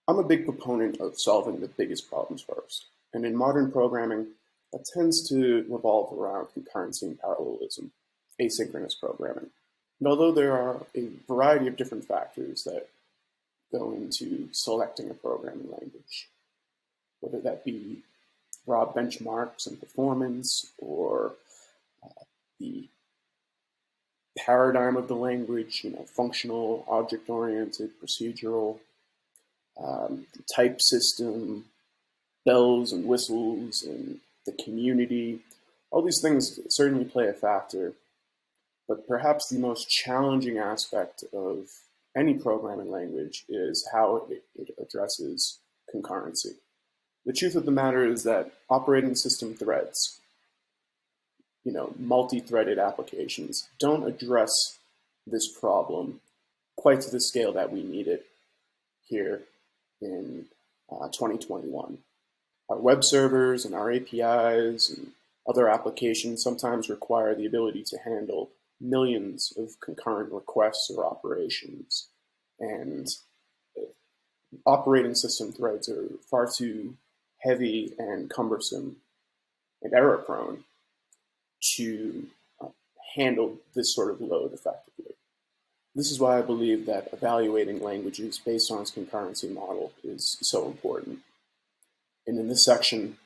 I'm a big proponent of solving the biggest problems first, and in modern programming, that tends to revolve around concurrency and parallelism, asynchronous programming. And although there are a variety of different factors that go into selecting a programming language, whether that be raw benchmarks and performance, or the paradigm of the language, functional, object-oriented, procedural, the type system, bells and whistles, and the community. All these things certainly play a factor, but perhaps the most challenging aspect of any programming language is how it addresses concurrency. The truth of the matter is that operating system threads, multi-threaded applications, don't address this problem quite to the scale that we need it here in 2021. Our web servers and our APIs and other applications sometimes require the ability to handle millions of concurrent requests or operations. And operating system threads are far too heavy and cumbersome and error-prone to handle this sort of load effectively. This is why I believe that evaluating languages based on its concurrency model is so important. And in this section,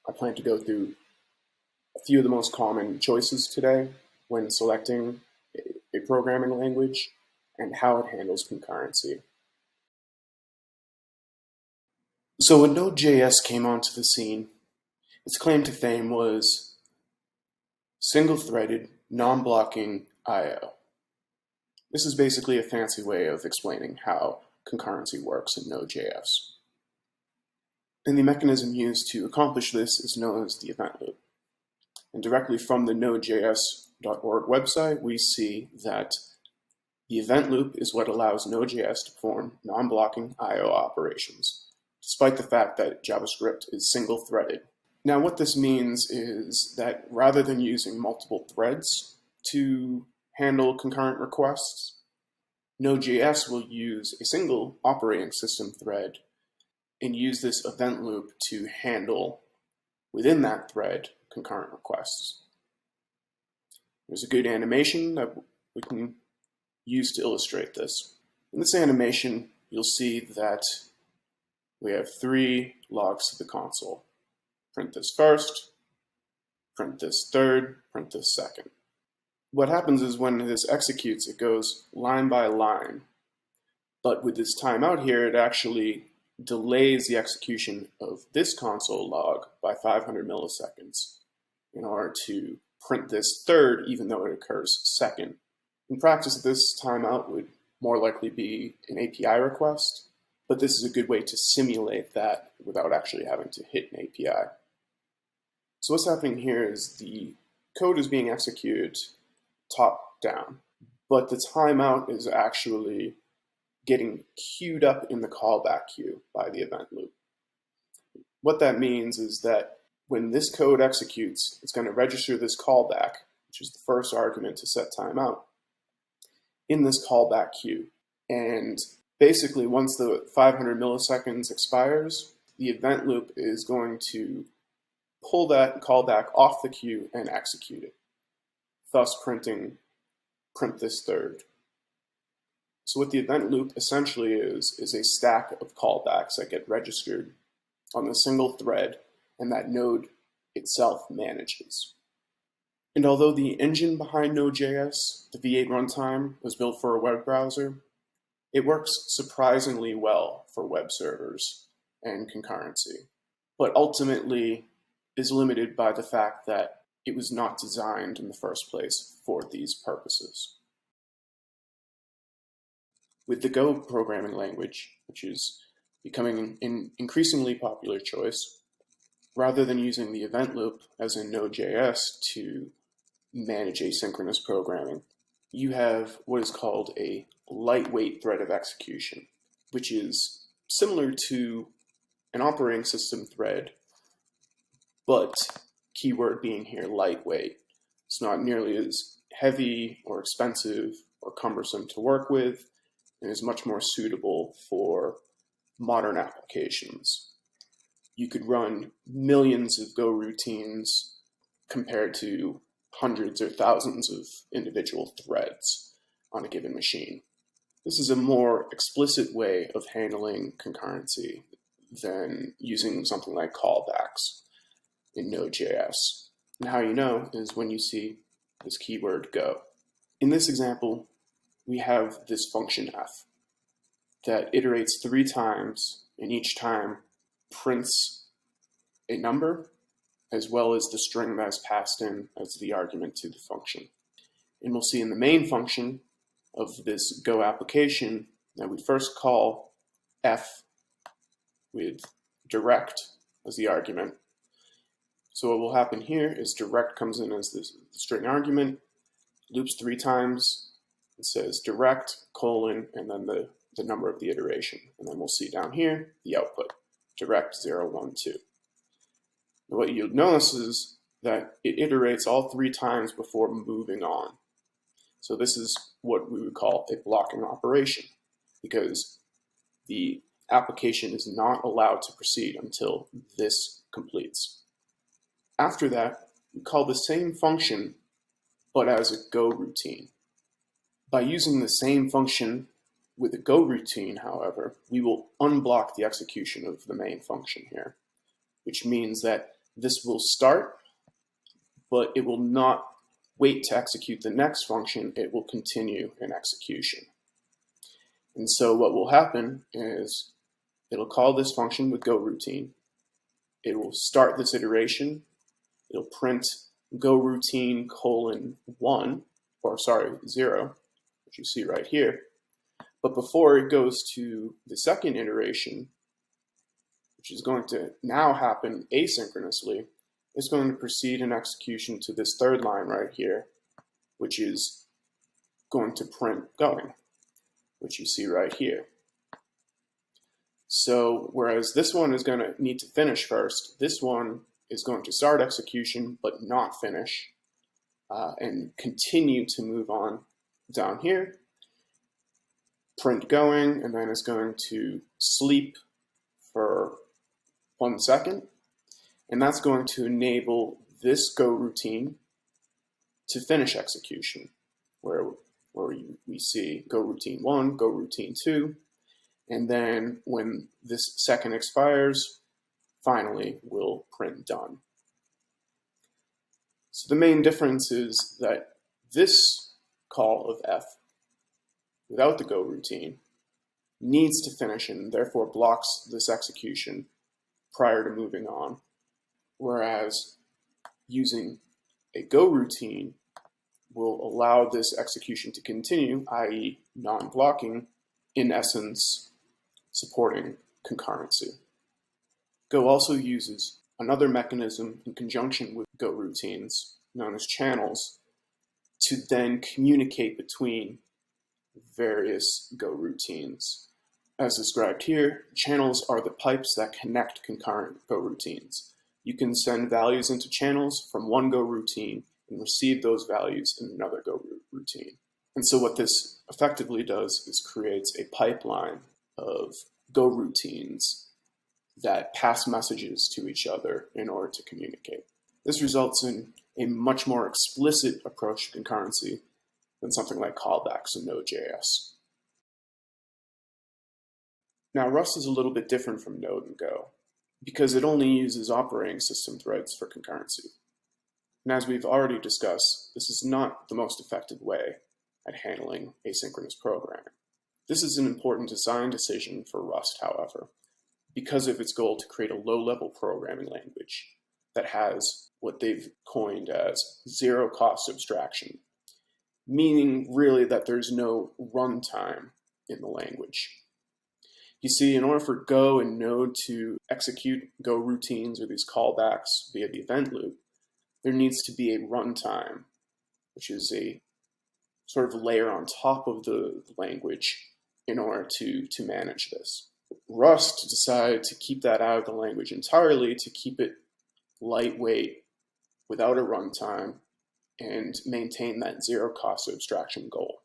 I plan to go through a few of the most common choices today when selecting a programming language and how it handles concurrency. So when Node.js came onto the scene, its claim to fame was single-threaded, non-blocking I/O. This is basically a fancy way of explaining how concurrency works in Node.js. And the mechanism used to accomplish this is known as the event loop. And directly from the nodejs.org website, we see that the event loop is what allows Node.js to perform non-blocking I/O operations, despite the fact that JavaScript is single-threaded. Now, what this means is that rather than using multiple threads to handle concurrent requests, Node.js will use a single operating system thread and use this event loop to handle, within that thread, concurrent requests. There's a good animation that we can use to illustrate this. In this animation, you'll see that we have 3 logs to the console. Print this first, print this third, print this second. What happens is when this executes, it goes line by line. But with this timeout here, it actually delays the execution of this console log by 500 milliseconds in order to print this third, even though it occurs second. In practice, this timeout would more likely be an API request, but this is a good way to simulate that without actually having to hit an API. So what's happening here is the code is being executed top down, but the timeout is actually getting queued up in the callback queue by the event loop. What that means is that when this code executes, it's going to register this callback, which is the first argument to set timeout, in this callback queue. And basically, once the 500 milliseconds expires, the event loop is going to pull that callback off the queue and execute it, thus print this third. So what the event loop essentially is a stack of callbacks that get registered on the single thread and that Node itself manages. And although the engine behind Node.js, the V8 runtime, was built for a web browser, it works surprisingly well for web servers and concurrency, but ultimately is limited by the fact that it was not designed in the first place for these purposes. With the Go programming language, which is becoming an increasingly popular choice, rather than using the event loop, as in Node.js, to manage asynchronous programming, you have what is called a lightweight thread of execution, which is similar to an operating system thread, but keyword being here lightweight. It's not nearly as heavy or expensive or cumbersome to work with, and is much more suitable for modern applications. You could run millions of Go routines compared to hundreds or thousands of individual threads on a given machine. This is a more explicit way of handling concurrency than using something like callbacks in Node.js. And how you know is when you see this keyword go. In this example, we have this function f that iterates 3 times, and each time prints a number as well as the string that's passed in as the argument to the function. And we'll see in the main function of this Go application that we first call f with direct as the argument. So what will happen here is direct comes in as this string argument, loops 3 times, it says direct, colon, and then the number of the iteration. And then we'll see down here the output, direct 0, 1, 2. And what you'll notice is that it iterates all 3 times before moving on. So this is what we would call a blocking operation, because the application is not allowed to proceed until this completes. After that, we call the same function, but as a Go routine. By using the same function with a Go routine, however, we will unblock the execution of the main function here, which means that this will start, but it will not wait to execute the next function. It will continue in execution. And so what will happen is it'll call this function with Go routine. It will start this iteration. It'll print Go routine colon 1, or sorry, 0, which you see right here. But before it goes to the second iteration, which is going to now happen asynchronously, it's going to proceed in execution to this third line right here, which is going to print going, which you see right here. So whereas this one is going to need to finish first, this one is going to start execution but not finish, and continue to move on down here, print going, and then it's going to sleep for 1 second, and that's going to enable this Go routine to finish execution, where we see Go routine 1, Go routine 2, and then when this second expires, finally we'll print done. So the main difference is that this call of f without the Go routine needs to finish and therefore blocks this execution prior to moving on, whereas using a Go routine will allow this execution to continue, i.e. non-blocking, in essence supporting concurrency. Go also uses another mechanism in conjunction with Go routines, known as channels, to then communicate between various Go routines. As described here, channels are the pipes that connect concurrent Go routines. You can send values into channels from one Go routine and receive those values in another Go routine. And so what this effectively does is creates a pipeline of Go routines that pass messages to each other in order to communicate. This results in a much more explicit approach to concurrency than something like callbacks in Node.js. Now, Rust is a little bit different from Node and Go because it only uses operating system threads for concurrency. And as we've already discussed, this is not the most effective way at handling asynchronous programming. This is an important design decision for Rust, however, because of its goal to create a low-level programming language that has what they've coined as zero-cost abstraction, meaning really that there's no runtime in the language. You see, in order for Go and Node to execute Go routines or these callbacks via the event loop, there needs to be a runtime, which is a sort of layer on top of the language in order to manage this. Rust decided to keep that out of the language entirely, to keep it lightweight without a runtime and maintain that zero cost abstraction goal.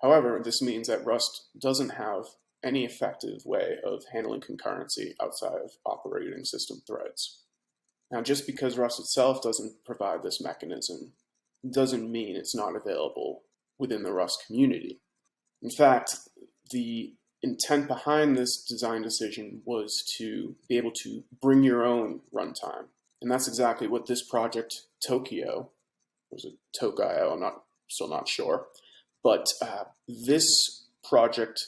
However, this means that Rust doesn't have any effective way of handling concurrency outside of operating system threads. Now, just because Rust itself doesn't provide this mechanism doesn't mean it's not available within the Rust community. In fact, the intent behind this design decision was to be able to bring your own runtime. And that's exactly what this project, Tokyo, was it Tokyo? I'm still not sure. But this project,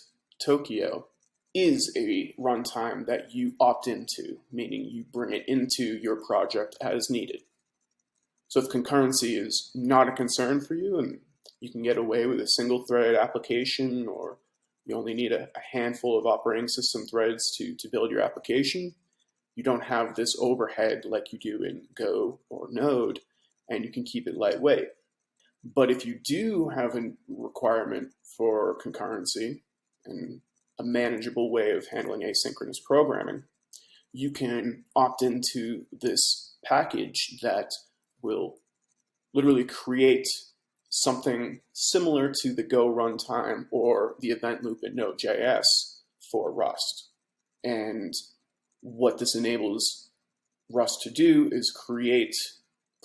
Tokyo, is a runtime that you opt into, meaning you bring it into your project as needed. So if concurrency is not a concern for you and you can get away with a single thread application, or you only need a handful of operating system threads to build your application, you don't have this overhead like you do in Go or Node, and you can keep it lightweight. But if you do have a requirement for concurrency and a manageable way of handling asynchronous programming, you can opt into this package that will literally create something similar to the Go runtime or the event loop in Node.js for Rust. And what this enables Rust to do is create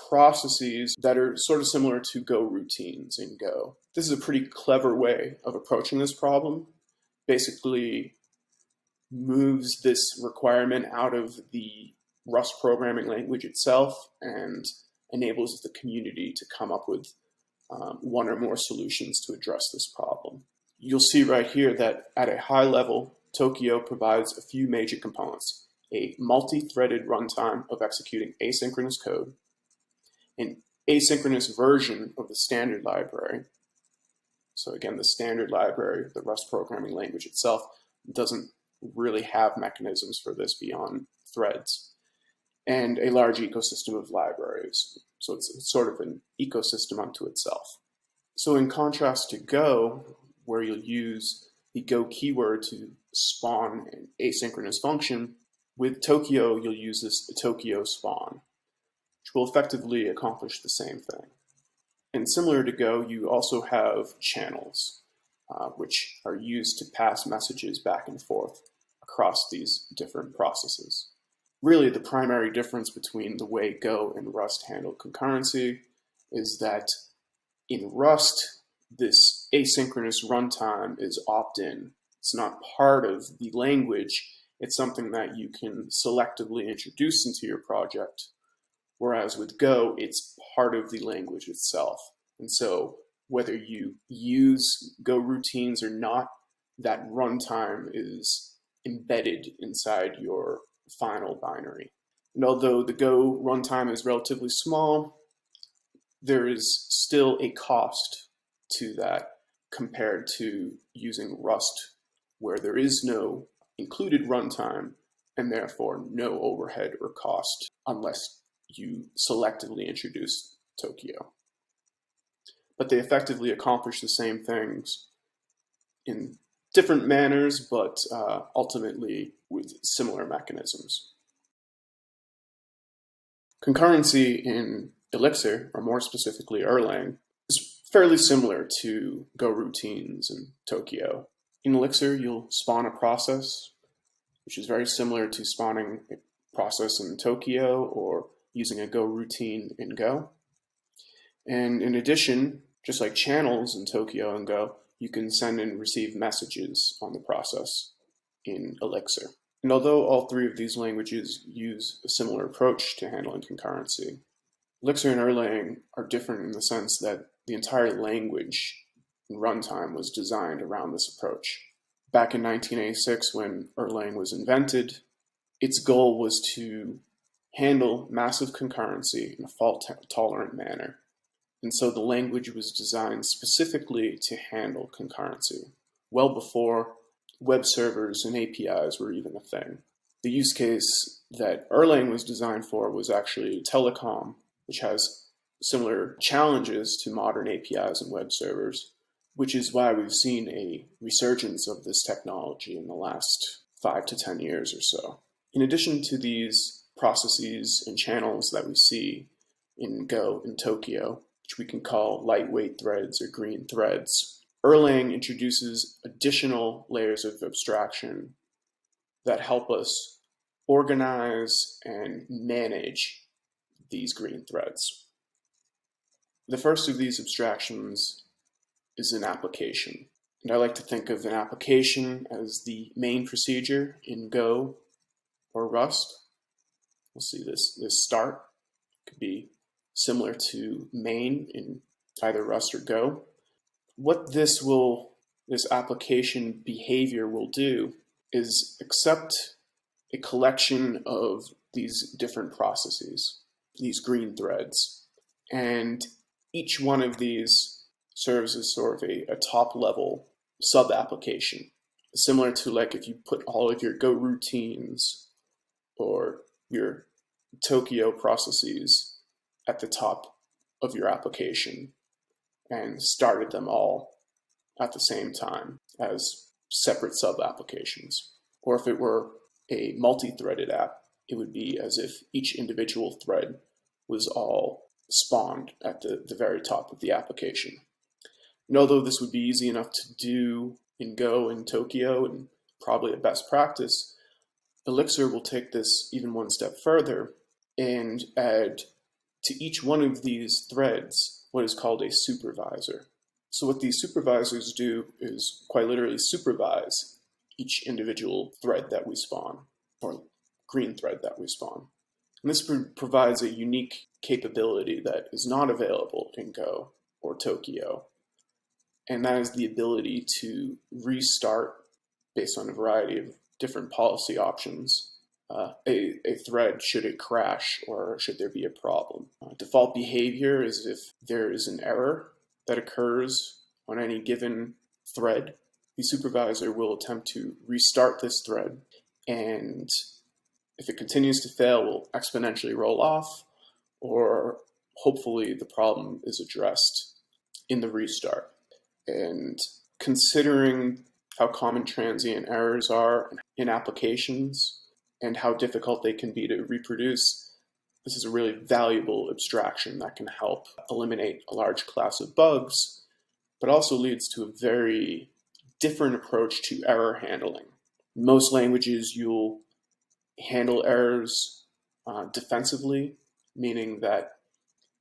processes that are sort of similar to Go routines in Go. This is a pretty clever way of approaching this problem. Basically moves this requirement out of the Rust programming language itself and enables the community to come up with one or more solutions to address this problem. You'll see right here that at a high level, Tokyo provides a few major components: a multi-threaded runtime of executing asynchronous code, an asynchronous version of the standard library. So again, the standard library, the Rust programming language itself, doesn't really have mechanisms for this beyond threads, and a large ecosystem of libraries. So it's sort of an ecosystem unto itself. So in contrast to Go, where you'll use the Go keyword to spawn an asynchronous function, with Tokyo, you'll use this Tokyo spawn, which will effectively accomplish the same thing. And similar to Go, you also have channels, which are used to pass messages back and forth across these different processes. Really, the primary difference between the way Go and Rust handle concurrency is that in Rust, this asynchronous runtime is opt-in. It's not part of the language. It's something that you can selectively introduce into your project. Whereas with Go, it's part of the language itself. And so whether you use Go routines or not, that runtime is embedded inside your final binary. And although the Go runtime is relatively small, there is still a cost to that compared to using Rust, where there is no included runtime and therefore no overhead or cost unless you selectively introduce Tokyo. But they effectively accomplish the same things in different manners, but ultimately with similar mechanisms. Concurrency in Elixir, or more specifically Erlang, is fairly similar to Go routines and Tokyo. In Elixir, you'll spawn a process, which is very similar to spawning a process in Tokyo or using a Go routine in Go. And in addition, just like channels in Tokyo and Go, you can send and receive messages on the process in Elixir. And although all three of these languages use a similar approach to handling concurrency, Elixir and Erlang are different in the sense that the entire language and runtime was designed around this approach. Back in 1986, when Erlang was invented, its goal was to handle massive concurrency in a fault-tolerant manner. And so the language was designed specifically to handle concurrency, well before web servers and APIs were even a thing. The use case that Erlang was designed for was actually telecom, which has similar challenges to modern APIs and web servers, which is why we've seen a resurgence of this technology in the last 5 to 10 years or so. In addition to these processes and channels that we see in Go and Tokyo, which we can call lightweight threads or green threads, Erlang introduces additional layers of abstraction that help us organize and manage these green threads. The first of these abstractions is an application. And I like to think of an application as the main procedure in Go or Rust. We'll see this start could be similar to main in either Rust or Go. What this application behavior will do is accept a collection of these different processes, these green threads. And each one of these serves as sort of a top level sub-application, similar to like if you put all of your Go routines or your Tokyo processes at the top of your application and started them all at the same time as separate sub-applications. Or if it were a multi-threaded app, it would be as if each individual thread was all spawned at the very top of the application. And although this would be easy enough to do in Go and Tokyo and probably a best practice, Elixir will take this even one step further and add to each one of these threads what is called a supervisor. So what these supervisors do is quite literally supervise each individual thread that we spawn, or green thread that we spawn. And this provides a unique capability that is not available in Go or Tokyo. And that is the ability to restart, based on a variety of different policy options, a thread should it crash or should there be a problem. Default behavior is if there is an error that occurs on any given thread, the supervisor will attempt to restart this thread, and if it continues to fail, will exponentially roll off, or hopefully the problem is addressed in the restart. And considering how common transient errors are in applications and how difficult they can be to reproduce, this is a really valuable abstraction that can help eliminate a large class of bugs, but also leads to a very different approach to error handling. In most languages, you'll handle errors defensively, meaning that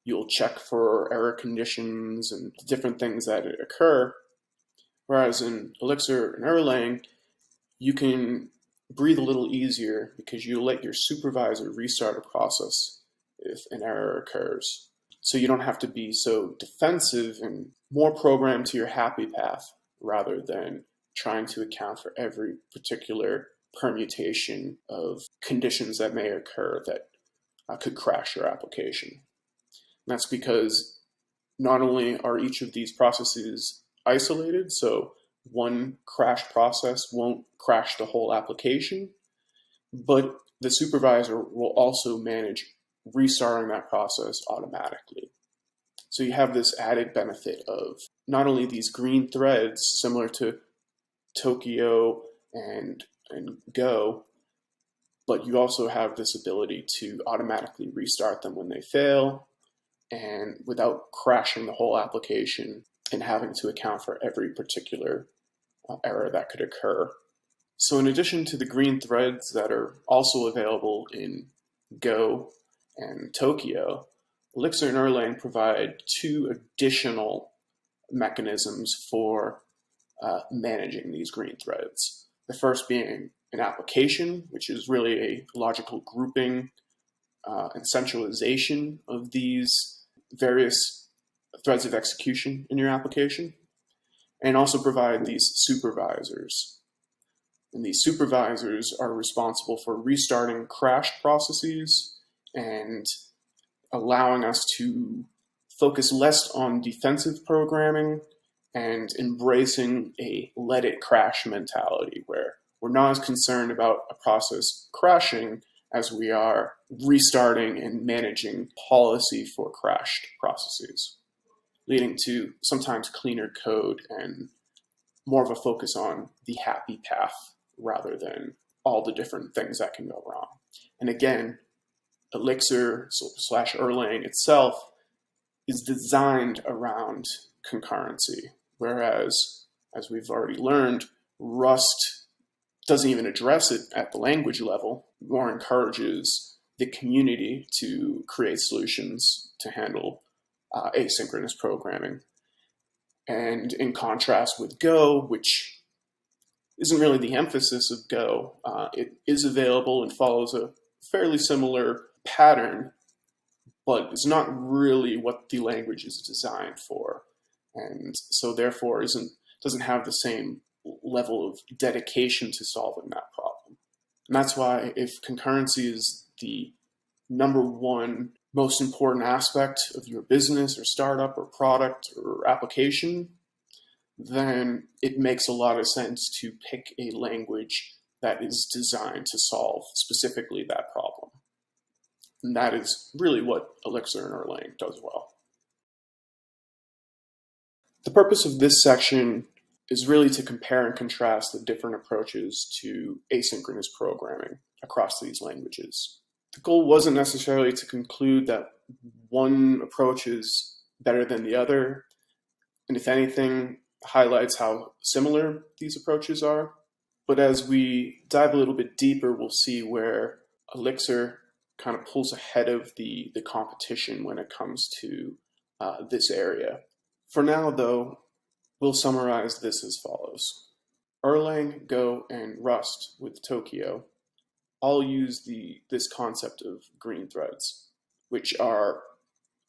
you'll check for error conditions and different things that occur. Whereas in Elixir and Erlang, you can breathe a little easier because you let your supervisor restart a process if an error occurs. So you don't have to be so defensive and more programmed to your happy path rather than trying to account for every particular permutation of conditions that may occur that could crash your application. And that's because not only are each of these processes isolated, so one crash process won't crash the whole application, but the supervisor will also manage restarting that process automatically. So you have this added benefit of not only these green threads similar to Tokyo and Go, but you also have this ability to automatically restart them when they fail and without crashing the whole application and having to account for every particular error that could occur. So in addition to the green threads that are also available in Go and Tokyo, Elixir and Erlang provide two additional mechanisms for managing these green threads. The first being an application, which is really a logical grouping and centralization of these various threads of execution in your application, and also provide these supervisors. And these supervisors are responsible for restarting crashed processes and allowing us to focus less on defensive programming and embracing a let it crash mentality where we're not as concerned about a process crashing as we are restarting and managing policy for crashed processes, leading to sometimes cleaner code and more of a focus on the happy path rather than all the different things that can go wrong. And again, Elixir / Erlang itself is designed around concurrency. Whereas, as we've already learned, Rust doesn't even address it at the language level, more encourages the community to create solutions to handle asynchronous programming. And in contrast with Go, which isn't really the emphasis of Go, it is available and follows a fairly similar pattern, but it's not really what the language is designed for. And so therefore doesn't have the same level of dedication to solving that problem. And that's why if concurrency is the number one most important aspect of your business or startup or product or application, then it makes a lot of sense to pick a language that is designed to solve specifically that problem. And that is really what Elixir and Erlang does well. The purpose of this section is really to compare and contrast the different approaches to asynchronous programming across these languages. The goal wasn't necessarily to conclude that one approach is better than the other, and if anything, highlights how similar these approaches are. But as we dive a little bit deeper, we'll see where Elixir kind of pulls ahead of the competition when it comes to this area. For now, though, we'll summarize this as follows. Erlang, Go, and Rust with Tokio all use this concept of green threads, which are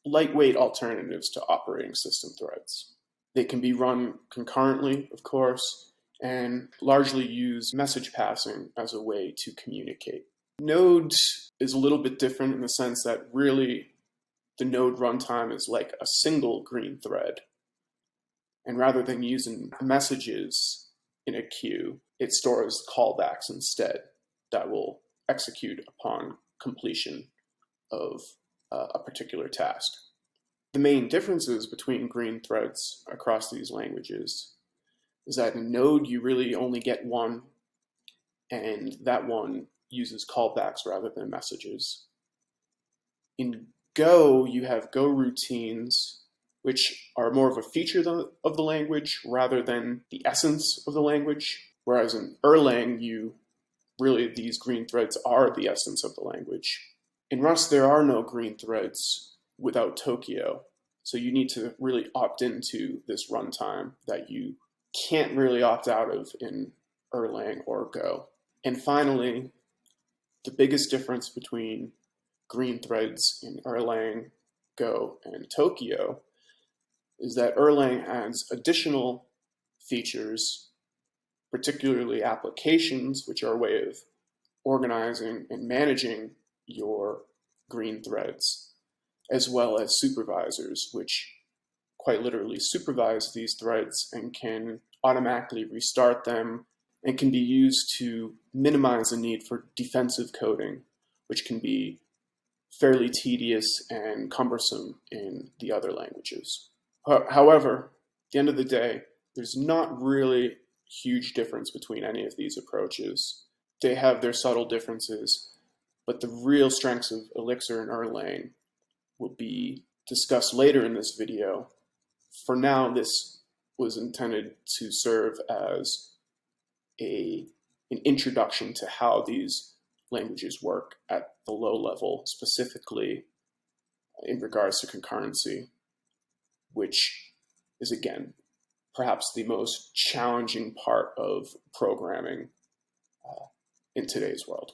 lightweight alternatives to operating system threads. They can be run concurrently, of course, and largely use message passing as a way to communicate. Node is a little bit different in the sense that really the node runtime is like a single green thread. And rather than using messages in a queue, it stores callbacks instead that will execute upon completion of a particular task. The main differences between green threads across these languages is that in Node, you really only get one, and that one uses callbacks rather than messages. In Go, you have Go routines, which are more of a feature of the language rather than the essence of the language. Whereas in Erlang, these green threads are the essence of the language. In Rust, there are no green threads without Tokio. So you need to really opt into this runtime that you can't really opt out of in Erlang or Go. And finally, the biggest difference between green threads in Erlang, Go, and Tokio is that Erlang adds additional features, particularly applications, which are a way of organizing and managing your green threads, as well as supervisors, which quite literally supervise these threads and can automatically restart them and can be used to minimize the need for defensive coding, which can be fairly tedious and cumbersome in the other languages. However, at the end of the day, there's not really huge difference between any of these approaches. They have their subtle differences, but the real strengths of Elixir and Erlang will be discussed later in this video. For now, this was intended to serve as an introduction to how these languages work at the low level, specifically in regards to concurrency, which is, again, perhaps the most challenging part of programming in today's world.